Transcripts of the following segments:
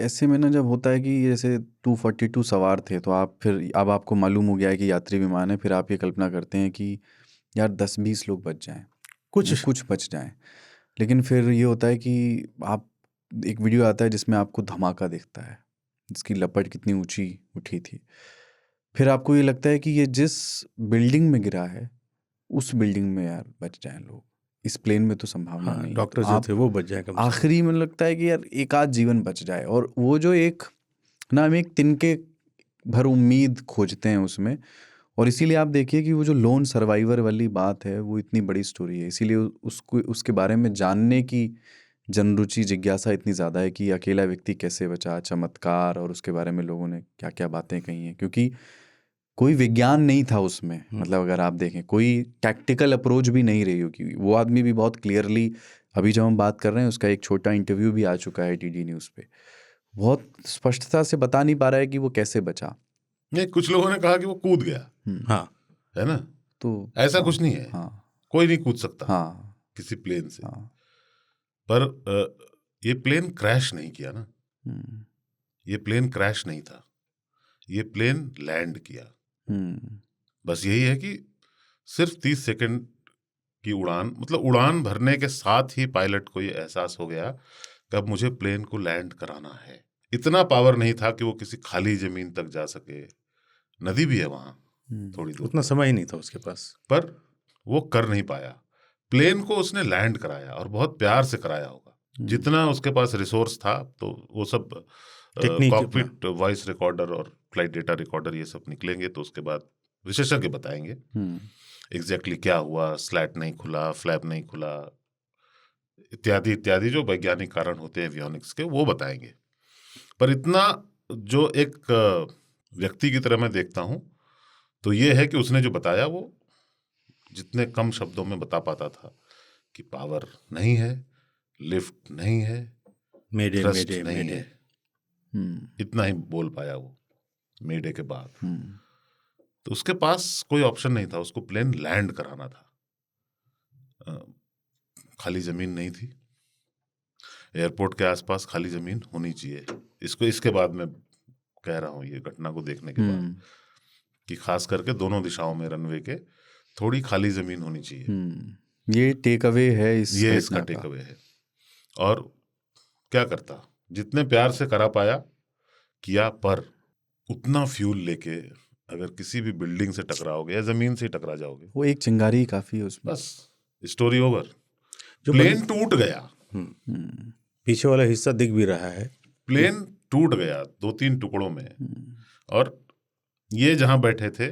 ऐसे में ना जब होता है कि जैसे 242 सवार थे, तो आप फिर अब आपको मालूम हो गया है कि यात्री विमान है, फिर आप ये कल्पना करते हैं कि यार 10-20 लोग बच जाएं, कुछ कुछ बच जाएं। लेकिन फिर ये होता है कि आप एक वीडियो आता है जिसमें आपको धमाका दिखता है, जिसकी लपट कितनी ऊंची उठी थी। फिर आपको ये लगता है कि ये जिस बिल्डिंग में गिरा है उस बिल्डिंग में यार बच जाएं लोग, इस प्लेन में तो संभावना नहीं है। तो डॉक्टर जो आप थे वो बच जाए कम से कम। आखिरी में लगता है कि यार एक आध जीवन बच जाए, और वो जो एक ना हम एक तिनके भर उम्मीद खोजते हैं उसमें। और इसीलिए आप देखिए कि वो जो लोन सर्वाइवर वाली बात है वो इतनी बड़ी स्टोरी है, इसीलिए उसको उसके बारे में जानने की जनरुचि जिज्ञासा इतनी ज़्यादा है कि अकेला व्यक्ति कैसे बचा, चमत्कार, और उसके बारे में लोगों ने क्या क्या बातें कही हैं। क्योंकि कोई विज्ञान नहीं था उसमें, मतलब अगर आप देखें कोई टैक्टिकल अप्रोच भी नहीं रही होगी। वो आदमी भी बहुत क्लियरली, अभी जब हम बात कर रहे हैं उसका एक छोटा इंटरव्यू भी आ चुका है टीडी न्यूज़ पे, बहुत स्पष्टता से बता नहीं पा रहा है कि वो कैसे बचा। नहीं, कुछ लोगों ने कहा कि वो कूद गया, हाँ, है ना, तो ऐसा हाँ, कुछ नहीं है। हाँ, कोई नहीं कूद सकता हाँ, किसी प्लेन से। हाँ, पर ये प्लेन क्रैश नहीं किया ना, हम्म, ये प्लेन क्रैश नहीं था, ये प्लेन लैंड किया। बस यही है कि सिर्फ 30 सेकंड की उड़ान, मतलब उड़ान भरने के साथ ही पायलट को ये एहसास हो गया कि अब मुझे प्लेन को लैंड कराना है। इतना पावर नहीं था कि वो किसी खाली जमीन तक जा सके, नदी भी है वहां थोड़ी दूर उतना पर। समय ही नहीं था उसके पास। पर वो कर नहीं पाया। प्लेन को उसने लैंड कराया, और बहुत प्यार से कराया होगा, जितना उसके पास रिसोर्स था। तो वो सब टेक्निक कॉकपिट वॉइस रिकॉर्डर और फ्लाइट डेटा रिकॉर्डर ये सब निकलेंगे, तो उसके बाद विशेषज्ञ बताएंगे एग्जैक्टली क्या हुआ, स्लैट नहीं खुला, फ्लैप नहीं खुला, इत्यादि इत्यादि जो वैज्ञानिक कारण होते हैं एवियोनिक्स के, वो बताएंगे। पर इतना जो एक व्यक्ति की तरह मैं देखता हूं, तो ये है कि उसने जो बताया वो जितने कम शब्दों में बता पाता था कि पावर नहीं है, लिफ्ट नहीं है, मेडे थ्रस्ट मेडे नहीं मेडे। है, इतना ही बोल पाया वो मेडे के बाद। तो उसके पास कोई ऑप्शन नहीं था, उसको प्लेन लैंड कराना था। खाली जमीन नहीं थी, एयरपोर्ट के आसपास खाली जमीन होनी चाहिए। इसके बाद मैं कह रहा हूँ, ये घटना को देखने के बाद, कि खास करके दोनों दिशाओं में रनवे के थोड़ी खाली जमीन होनी चाहिए। ये टेक अवे है ये इसका टेक अवे है। और क्या करता, जितने प्यार से करा पाया किया, पर उतना फ्यूल लेके अगर किसी भी बिल्डिंग से टकराओगे या जमीन से टकरा जाओगे, वो एक चिंगारी काफी है उसमें, बस स्टोरी ओवर। प्लेन टूट गया, पीछे वाला हिस्सा दिख भी रहा है, प्लेन टूट गया 2-3 टुकड़ों में। और ये जहां बैठे थे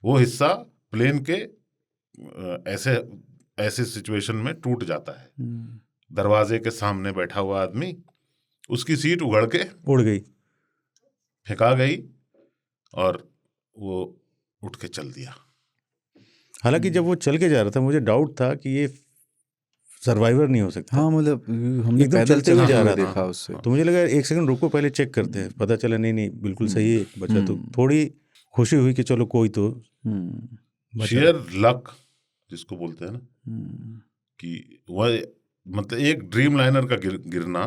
वो हिस्सा प्लेन के ऐसे ऐसे सिचुएशन में टूट जाता है। दरवाजे के सामने बैठा हुआ आदमी, उसकी सीट उगड़ के उड़ गई, फेंका गई, और वो उठ के चल दिया। हालांकि जब वो चल के जा रहा था मुझे डाउट था कि ये सर्वाइवर नहीं हो सकता। हाँ, मतलब हमने एकदम पैदल चलते हुए जा रहा देखा था, उससे, तो मुझे लगा एक सेकंड रुको, पहले चेक करते हैं। पता चला नहीं बिल्कुल सही है, बचा। तो थोड़ी खुशी हुई कि चलो कोई तो बचा। शेयर लक जिसको बोलते हैं ना, कि वह मतलब एक ड्रीम लाइनर का गिरना,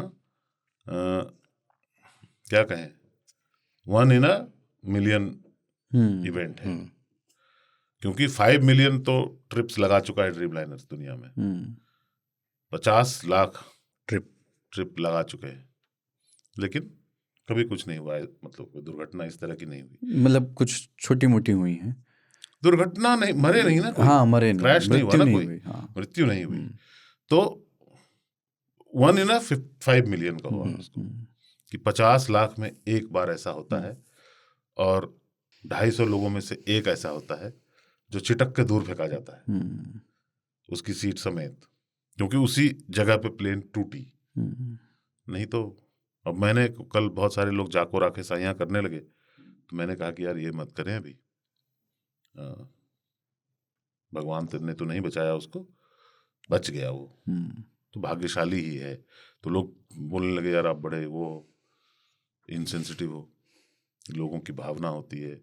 क्या कहें, 1 in a million इवेंट है। क्योंकि 5 मिलियन तो ट्रिप्स लगा चुका है ड्रीम लाइनर दुनिया में, 50 लाख ट्रिप लगा चुके हैं, लेकिन कभी कुछ नहीं हुआ है। मतलब कोई दुर्घटना इस तरह की नहीं हुई। मतलब कुछ छोटी मोटी हुई हैं दुर्घटना, नहीं, मरे नहीं ना कोई। हाँ, मरे नहीं, क्रैश नहीं हुआ ना कोई, मृत्यु नहीं हुई। तो 1 in a 5 मिलियन का हुआ उसको, कि 50 लाख में एक बार ऐसा होता है, और 250 लोगों में से एक ऐसा होता है जो चिटक के दूर फेंका जाता है उसकी सीट समेत, क्योंकि उसी जगह पे प्लेन टूटी। नहीं तो अब मैंने कल बहुत सारे लोग जाको राखे साइयां करने लगे, तो मैंने कहा कि यार ये मत करें अभी, भगवान ने तो नहीं बचाया उसको, बच गया वो तो भाग्यशाली ही है। तो लोग बोलने लगे यार आप बड़े वो इनसेंसिटिव हो, लोगों की भावना होती है,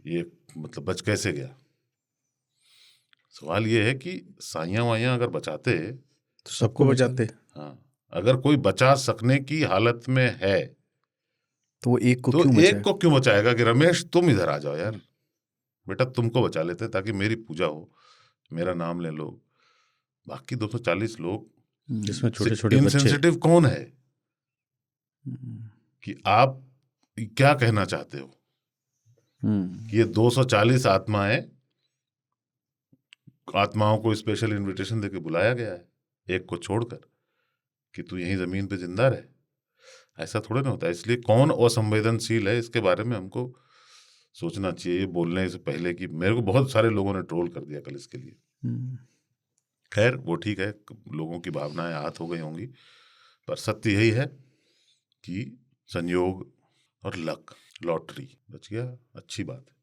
ये मतलब बच कैसे गया। सवाल ये है कि साइयां वाइयां अगर बचाते तो सबको बचाते। हाँ, अगर कोई बचा सकने की हालत में है तो वो एक को तो क्यों एक बचाए? को क्यों बचाएगा कि रमेश तुम इधर आ जाओ यार, बेटा तुमको बचा लेते हैं ताकि मेरी पूजा हो, मेरा नाम ले लो। बाकी 240 लोग, जिसमें छोटे छोटे बच्चे। इनसेंसिटिव कौन है कि आप क्या कहना चाहते हो कि ये 240 आत्माओं को स्पेशल इनविटेशन देके बुलाया गया है, एक को छोड़कर, कि तू यहीं जमीन पे जिंदा रहे? ऐसा थोड़ा ना होता है। इसलिए कौन असंवेदनशील है इसके बारे में हमको सोचना चाहिए बोलने से पहले। कि मेरे को बहुत सारे लोगों ने ट्रोल कर दिया कल इसके लिए। खैर वो ठीक है, लोगों की भावनाएं आहत हो गई होंगी, पर सत्य यही है कि संयोग और लक, लॉटरी बच गया, अच्छी बात है।